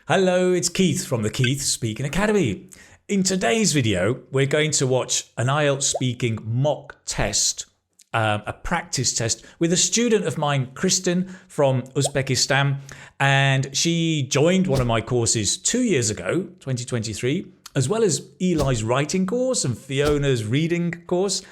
Hello, it's Keith from the Keith Speaking Academy. In today's video, we're going to watch an IELTS speaking mock test, a practice test with a student of mine, Christen from Uzbekistan. And she joined one of my courses 2 years ago, 2023, as well as Eli's writing course and Fiona's reading course.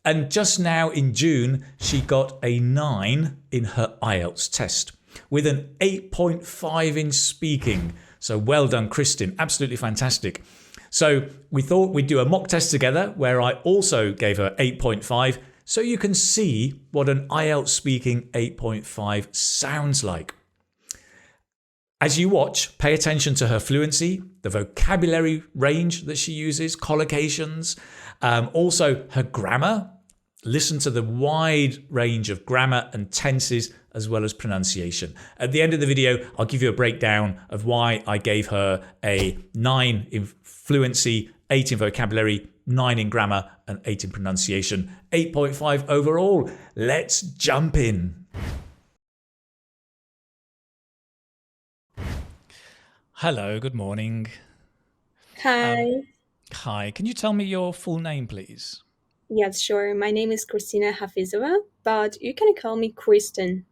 And just now in June, she got a 9 in her IELTS test with an 8.5 in speaking. So well done, Christen. Absolutely fantastic. So we thought we'd do a mock test together where I also gave her 8.5 so you can see what an IELTS speaking 8.5 sounds like. As you watch, pay attention to her fluency, the vocabulary range that she uses, collocations, also her grammar. Listen to the wide range of grammar and tenses as well as pronunciation. At the end of the video, I'll give you a breakdown of why I gave her a 9 in fluency, 8 in vocabulary, 9 in grammar, and 8 in pronunciation. 8.5 overall. Let's jump in. Hello, good morning. Hi. Hi, can you tell me your full name, please? Yes, sure. My name is Christina Hafizova, but you can call me Christen.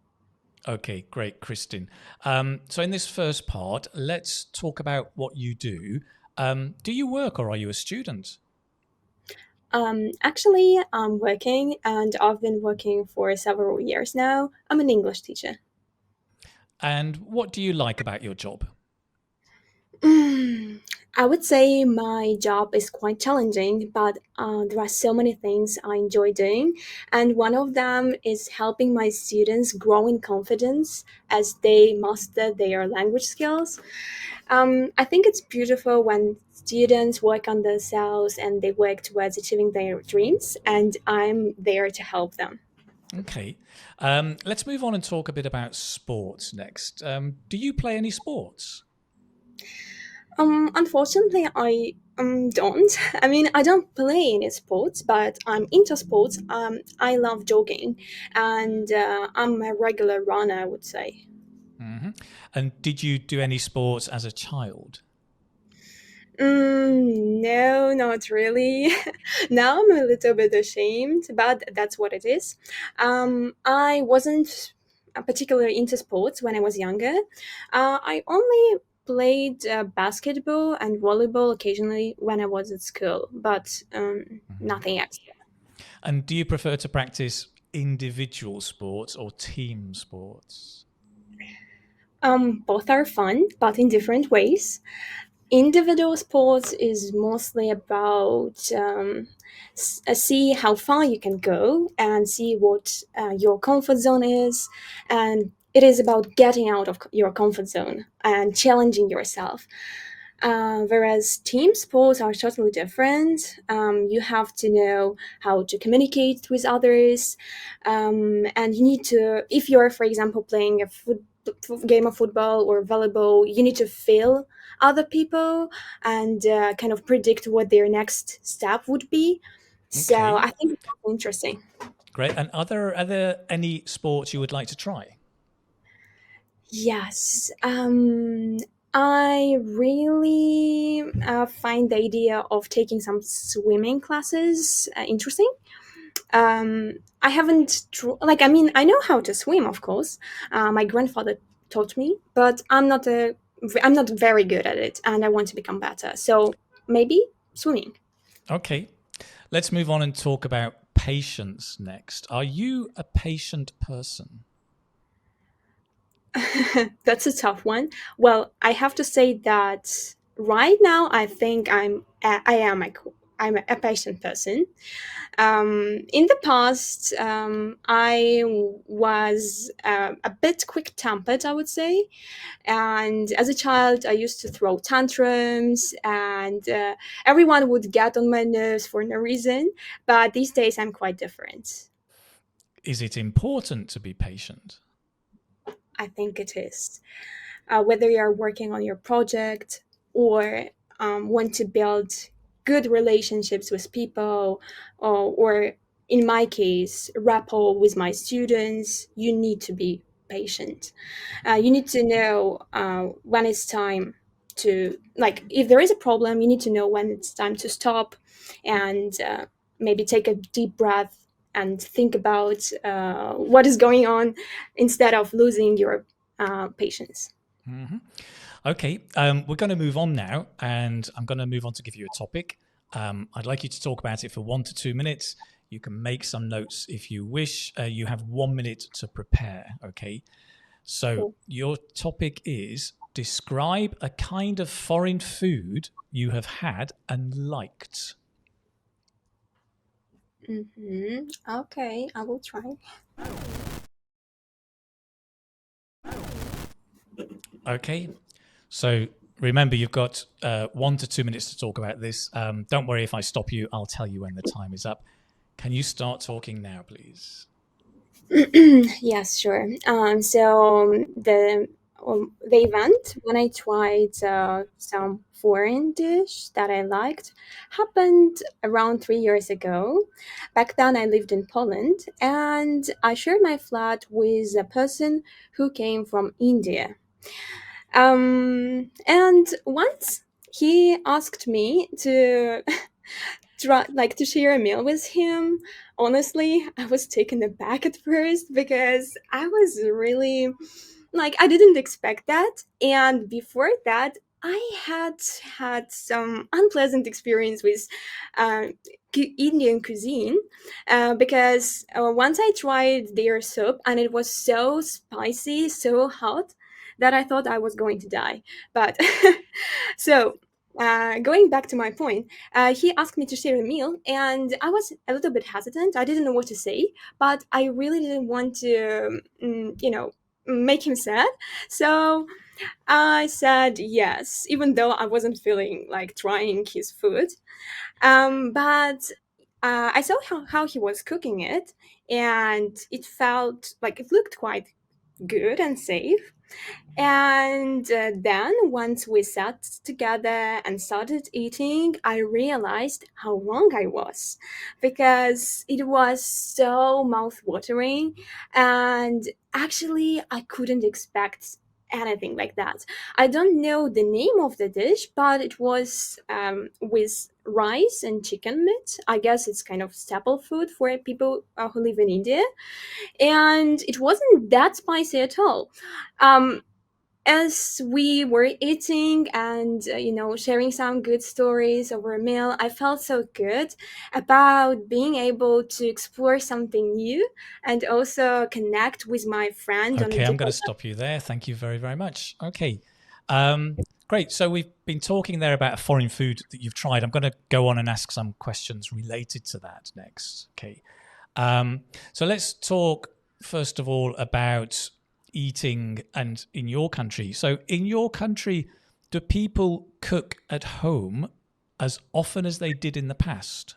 Okay, great, Christen. So in this first part, let's talk about what you do. Do you work or are you a student? Actually, I'm working and I've been working for several years now. I'm an English teacher. And what do you like about your job? I would say my job is quite challenging, but there are so many things I enjoy doing. And one of them is helping my students grow in confidence as they master their language skills. I think it's beautiful when students work on themselves and they work towards achieving their dreams, and I'm there to help them. Okay, let's move on and talk a bit about sports next. Do you play any sports? Unfortunately, I don't. I mean, I don't play any sports, but I'm into sports. I love jogging, and I'm a regular runner, I would say. Mm-hmm. And did you do any sports as a child? No, not really. Now I'm a little bit ashamed, but that's what it is. I wasn't particularly into sports when I was younger. I only played basketball and volleyball occasionally when I was at school, but Mm-hmm. nothing else. And do you prefer to practice individual sports or team sports? Both are fun, but in different ways. Individual sports is mostly about see how far you can go and see what your comfort zone is, and it is about getting out of your comfort zone and challenging yourself. Whereas team sports are totally different. You have to know how to communicate with others, and you need to, if you're, for example, playing a game of football or volleyball, you need to feel other people and kind of predict what their next step would be. So Okay, I think it's interesting. great. And are there any sports you would like to try? Yes. I really find the idea of taking some swimming classes interesting. I haven't, like, I mean, I know how to swim, of course. My grandfather taught me, but I'm not very good at it, and I want to become better. So maybe swimming. Okay, let's move on and talk about patience next. Are you a patient person? That's a tough one. Well, I have to say that right now I think I am I'm a patient person. In the past, I was a bit quick tempered, I would say. And as a child, I used to throw tantrums, and everyone would get on my nerves for no reason. But these days, I'm quite different. Is it important to be patient? I think it is. Whether you're working on your project or want to build good relationships with people, or in my case, rapport with my students, you need to be patient. You need to know when it's time. to, like, if there is a problem, you need to know when it's time to stop and maybe take a deep breath and think about what is going on instead of losing your patience. Okay, we're going to move on now, and I'm going to move on to give you a topic. I'd like you to talk about it for 1 to 2 minutes. You can make some notes if you wish. You have 1 minute to prepare, okay? So Cool. your topic is describe a kind of foreign food you have had and liked. Okay, I will try. Okay, so remember you've got 1 to 2 minutes to talk about this. Don't worry if I stop you, I'll tell you when the time is up. Can you start talking now, please? Yes, sure. The event when I tried some foreign dish that I liked happened around 3 years ago. Back then, I lived in Poland, and I shared my flat with a person who came from India. And once he asked me to try, like, to share a meal with him. Honestly, I was taken aback at first because I was really, like, I didn't expect that. And before that, I had some unpleasant experience with uh, Indian cuisine because once I tried their soup and it was so spicy, so hot that I thought I was going to die. But so going back to my point, he asked me to share a meal, and I was a little bit hesitant. I didn't know what to say, but I really didn't want to, make him sad. So I said yes, even though I wasn't feeling like trying his food. But I saw how he was cooking it, and it felt like it looked quite good and safe. And then, once we sat together and started eating, I realized how wrong I was because it was so mouth-watering, and actually, I couldn't expect anything like that. I don't know the name of the dish, but it was with rice and chicken meat. I guess it's kind of staple food for people who live in India, and it wasn't that spicy at all. Um, as we were eating and sharing some good stories over a meal, I felt so good about being able to explore something new and also connect with my friend on a Okay, I'm going to different. stop you there. Thank you very, very much. Okay, great. So we've been talking there about a foreign food that you've tried. I'm going to go on and ask some questions related to that next. Okay, so let's talk first of all about eating and in your country. So in your country, do people cook at home as often as they did in the past?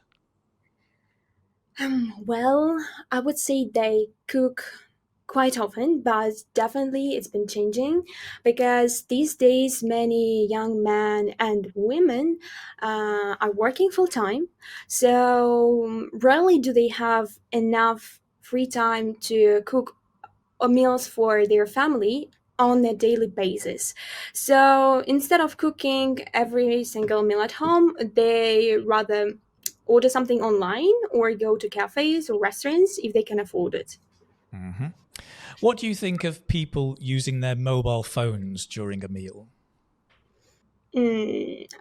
Well, I would say they cook quite often, but definitely it's been changing because these days many young men and women are working full time. So rarely do they have enough free time to cook meals for their family on a daily basis. So instead of cooking every single meal at home, they rather order something online or go to cafes or restaurants if they can afford it. Mm-hmm. What do you think of people using their mobile phones during a meal?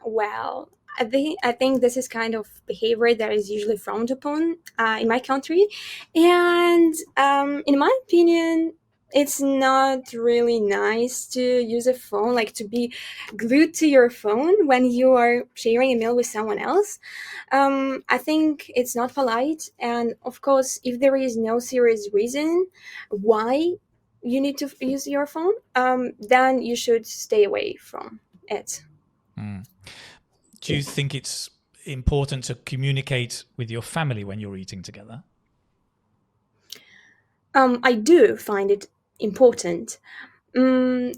Well, I think this is kind of behavior that is usually frowned upon in my country, and in my opinion, it's not really nice to use a phone, like to be glued to your phone when you are sharing a meal with someone else. I think it's not polite, and of course, if there is no serious reason why you need to use your phone, then you should stay away from it. Mm. Do you think it's important to communicate with your family when you're eating together? I do find it important, um,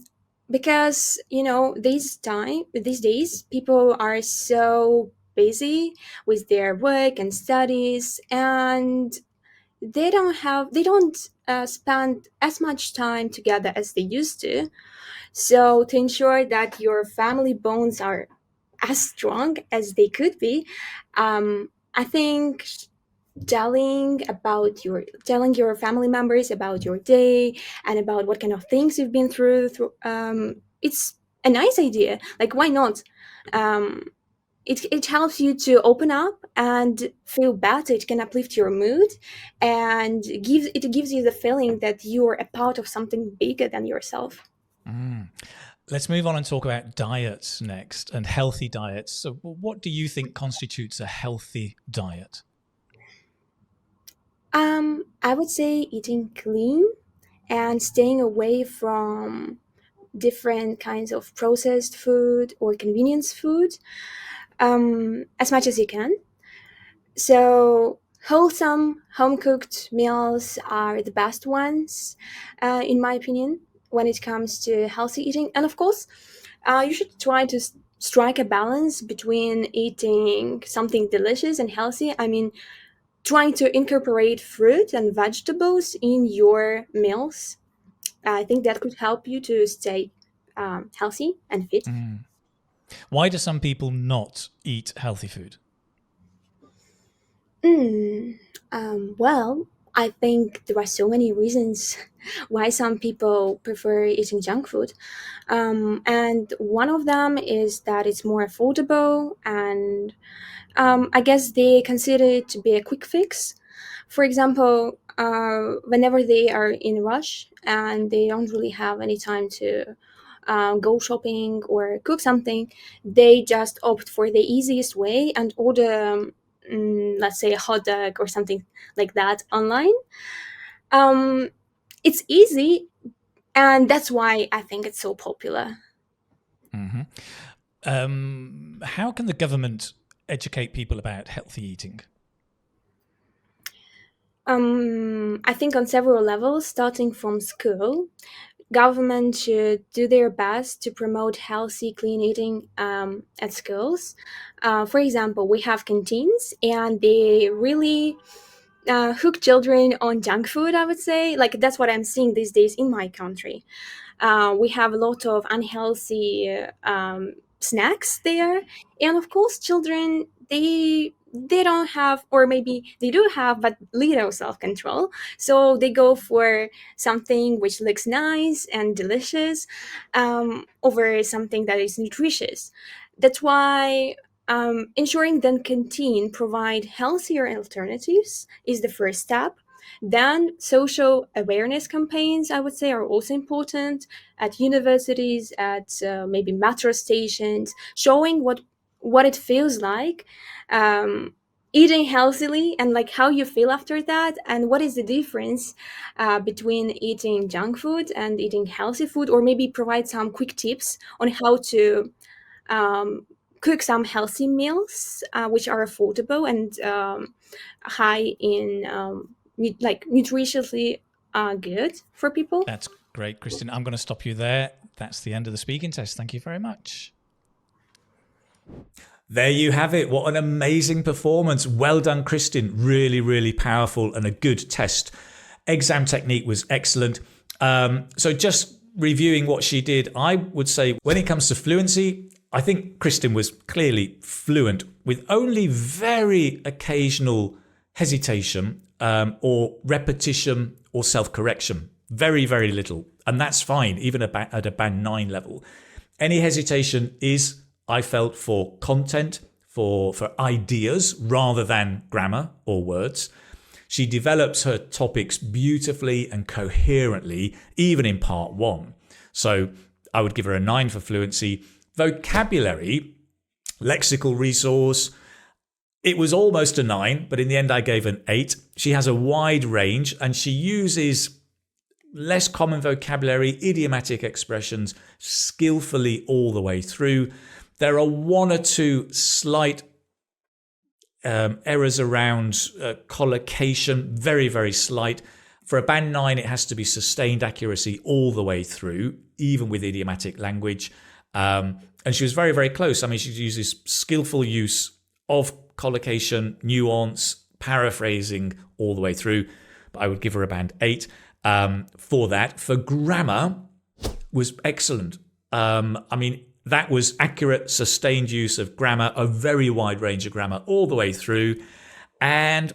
because these days people are so busy with their work and studies, and they don't spend as much time together as they used to. So to ensure that your family bonds are as strong as they could be, I think telling your family members about your day and about what kind of things you've been through, it's a nice idea. Like, why not? Um, it helps you to open up and feel better. It can uplift your mood, and gives you the feeling that you're a part of something bigger than yourself. Let's move on and talk about diets next, and healthy diets. So what do you think constitutes a healthy diet? I would say eating clean and staying away from different kinds of processed food or convenience food, as much as you can. So wholesome home cooked meals are the best ones, in my opinion, when it comes to healthy eating. And of course, you should try to strike a balance between eating something delicious and healthy. I mean, trying to incorporate fruit and vegetables in your meals. I think that could help you to stay healthy and fit. Why do some people not eat healthy food? Well, I think there are so many reasons why some people prefer eating junk food. And one of them is that it's more affordable, and I guess they consider it to be a quick fix. For example, whenever they are in a rush and they don't really have any time to go shopping or cook something, they just opt for the easiest way and order, let's say, a hot dog or something like that online. Um, it's easy, and that's why I think it's so popular. How can the government educate people about healthy eating? I think on several levels, starting from school, government should do their best to promote healthy, clean eating at schools. For example, we have canteens, and they really hook children on junk food. I would say, like, that's what I'm seeing these days in my country. We have a lot of unhealthy snacks there, and of course children, they don't have, or maybe they do have, but little self-control, so they go for something which looks nice and delicious, over something that is nutritious. That's why ensuring that canteen provide healthier alternatives is the first step. Then social awareness campaigns, I would say, are also important at universities, at maybe metro stations, showing what it feels like um, eating healthily, and like how you feel after that, and what is the difference between eating junk food and eating healthy food, or maybe provide some quick tips on how to um, cook some healthy meals, which are affordable and high in like nutritiously good for people. That's great, Christen. I'm going to stop you there. That's the end of the speaking test. Thank you very much. There you have it. What an amazing performance. Well done, Christen. Really, really powerful and a good test. Exam technique was excellent. So just reviewing what she did, I would say when it comes to fluency, I think Christen was clearly fluent with only very occasional hesitation or repetition or self-correction. Very, very little. And that's fine, even at a band 9 level. Any hesitation is, I felt, for content, for ideas rather than grammar or words. She develops her topics beautifully and coherently, even in part 1. So I would give her a 9 for fluency. Vocabulary, lexical resource, it was almost a 9, but in the end I gave an 8. She has a wide range and she uses less common vocabulary, idiomatic expressions skillfully all the way through. There are one or two slight errors around collocation, very, very slight. For a band 9, it has to be sustained accuracy all the way through, even with idiomatic language. And she was very, very close. I mean, she uses skillful use of collocation, nuance, paraphrasing all the way through. but I would give her a band 8 for that. For grammar, was excellent. I mean, that was accurate, sustained use of grammar, a very wide range of grammar all the way through. And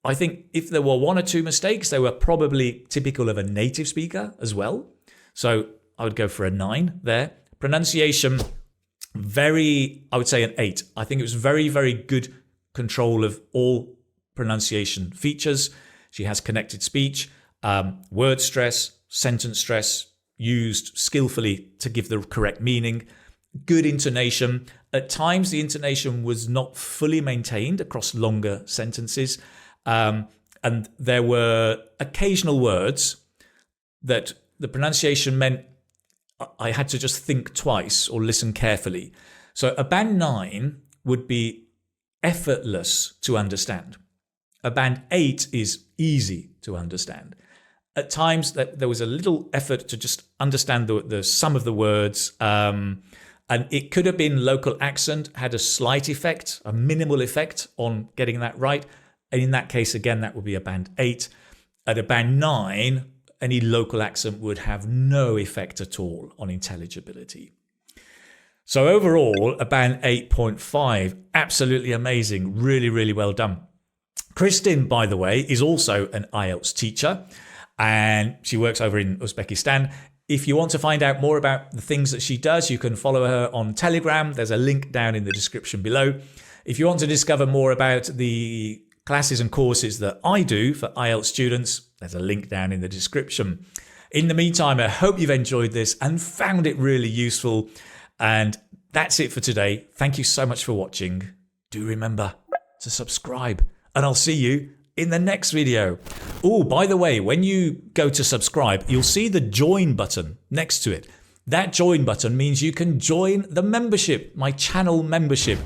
I think if there were 1 or 2 mistakes, they were probably typical of a native speaker as well. So I would go for a 9 there. Pronunciation, I would say an 8. I think it was very, very good control of all pronunciation features. She has connected speech, word stress, sentence stress, used skillfully to give the correct meaning, good intonation. At times, the intonation was not fully maintained across longer sentences. And there were occasional words that the pronunciation meant I had to just think twice or listen carefully. So a band 9 would be effortless to understand. A band 8 is easy to understand. At times there was a little effort to just understand the sum of the words, and it could have been local accent, had a slight effect, a minimal effect on getting that right. And in that case, again, that would be a band 8. At a band 9, any local accent would have no effect at all on intelligibility. So overall, a band 8.5, absolutely amazing, really, really well done. Christen, by the way, is also an IELTS teacher, and she works over in Uzbekistan. If you want to find out more about the things that she does, you can follow her on Telegram. There's a link down in the description below. If you want to discover more about the classes and courses that I do for IELTS students, there's a link down in the description. In the meantime, I hope you've enjoyed this and found it really useful. And that's it for today. Thank you so much for watching. Do remember to subscribe, and I'll see you in the next video. Oh, by the way, when you go to subscribe, you'll see the join button next to it. That join button means you can join the membership, my channel membership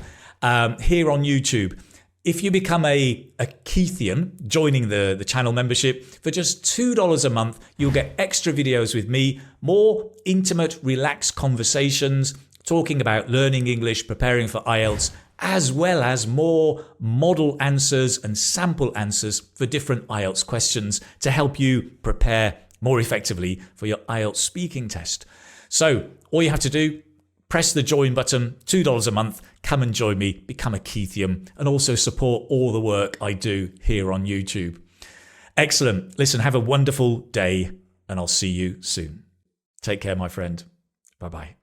here on YouTube. If you become a Keithian, joining the channel membership, for just $2 a month, you'll get extra videos with me, more intimate, relaxed conversations, talking about learning English, preparing for IELTS, as well as more model answers and sample answers for different IELTS questions to help you prepare more effectively for your IELTS speaking test. So all you have to do, press the join button, $2 a month, come and join me, become a Keithian, and also support all the work I do here on YouTube. Excellent. Listen, have a wonderful day, and I'll see you soon. Take care, my friend. Bye-bye.